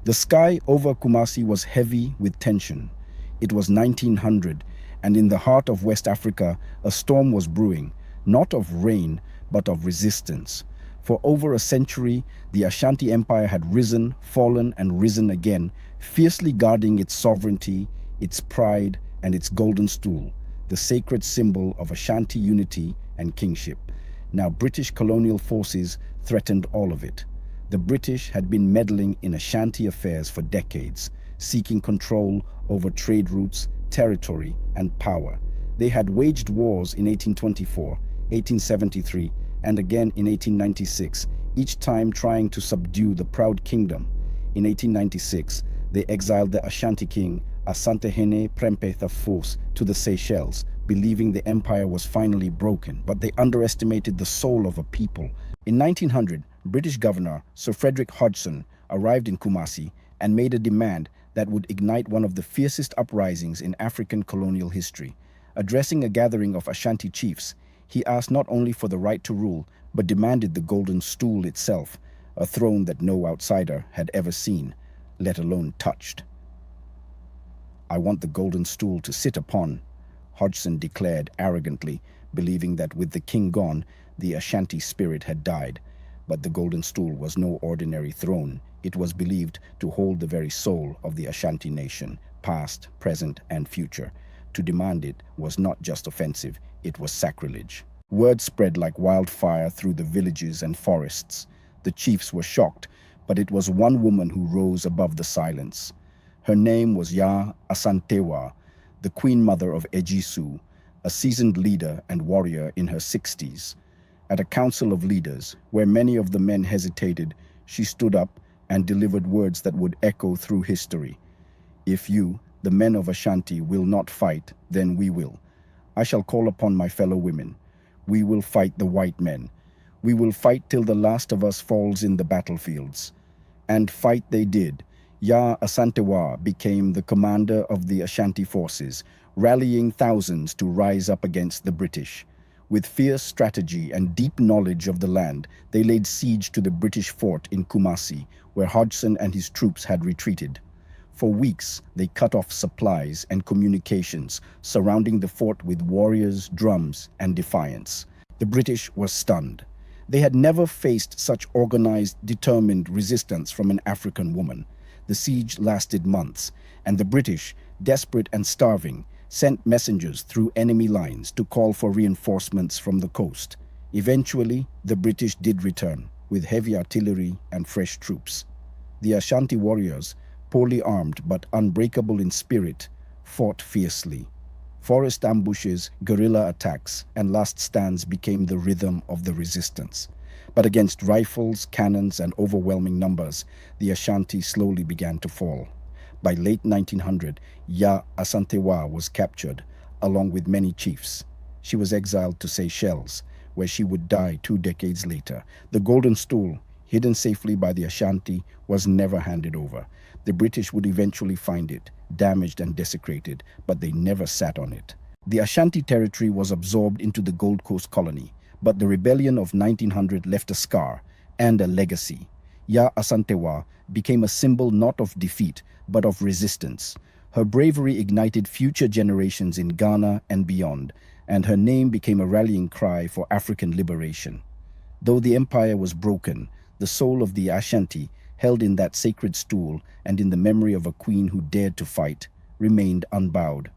The sky over Kumasi was heavy with tension. It was 1900, and in the heart of West Africa, a storm was brewing, not of rain, but of resistance. For over a century, the Ashanti Empire had risen, fallen, and risen again, fiercely guarding its sovereignty, its pride, and its golden stool, the sacred symbol of Ashanti unity and kingship. Now British colonial forces threatened all of it. The British had been meddling in Ashanti affairs for decades, seeking control over trade routes, territory, and power. They had waged wars in 1824, 1873, and again in 1896, each time trying to subdue the proud kingdom. In 1896, they exiled the Ashanti king Asantewaa Prempeh I to the Seychelles, believing the empire was finally broken, but they underestimated the soul of a people. In 1900, British Governor Sir Frederick Hodgson arrived in Kumasi and made a demand that would ignite one of the fiercest uprisings in African colonial history. Addressing a gathering of Ashanti chiefs, he asked not only for the right to rule, but demanded the Golden Stool itself, a throne that no outsider had ever seen, let alone touched. "I want the Golden Stool to sit upon," Hodgson declared arrogantly, believing that with the king gone, the Ashanti spirit had died. But the Golden Stool was no ordinary throne. It was believed to hold the very soul of the Ashanti nation, past, present, and future. To demand it was not just offensive, it was sacrilege. Word spread like wildfire through the villages and forests. The chiefs were shocked, but it was one woman who rose above the silence. Her name was Yaa Asantewaa, the Queen Mother of Ejisu, a seasoned leader and warrior in her 60s. At a council of leaders, where many of the men hesitated, she stood up and delivered words that would echo through history. "If you, the men of Ashanti, will not fight, then we will. I shall call upon my fellow women. We will fight the white men. We will fight till the last of us falls in the battlefields." And fight they did. Yaa Asantewaa became the commander of the Ashanti forces, rallying thousands to rise up against the British. With fierce strategy and deep knowledge of the land, they laid siege to the British fort in Kumasi, where Hodgson and his troops had retreated. For weeks, they cut off supplies and communications, surrounding the fort with warriors, drums, and defiance. The British were stunned. They had never faced such organized, determined resistance from an African woman. The siege lasted months, and the British, desperate and starving, sent messengers through enemy lines to call for reinforcements from the coast. Eventually, the British did return, with heavy artillery and fresh troops. The Ashanti warriors, poorly armed but unbreakable in spirit, fought fiercely. Forest ambushes, guerrilla attacks, and last stands became the rhythm of the resistance. But against rifles, cannons, and overwhelming numbers, the Ashanti slowly began to fall. By late 1900, Yaa Asantewaa was captured, along with many chiefs. She was exiled to Seychelles, where she would die 2 decades later. The Golden Stool, hidden safely by the Ashanti, was never handed over. The British would eventually find it, damaged and desecrated, but they never sat on it. The Ashanti territory was absorbed into the Gold Coast colony, but the rebellion of 1900 left a scar and a legacy. Yaa Asantewaa became a symbol not of defeat, but of resistance. Her bravery ignited future generations in Ghana and beyond, and her name became a rallying cry for African liberation. Though the empire was broken, the soul of the Ashanti, held in that sacred stool and in the memory of a queen who dared to fight, remained unbowed.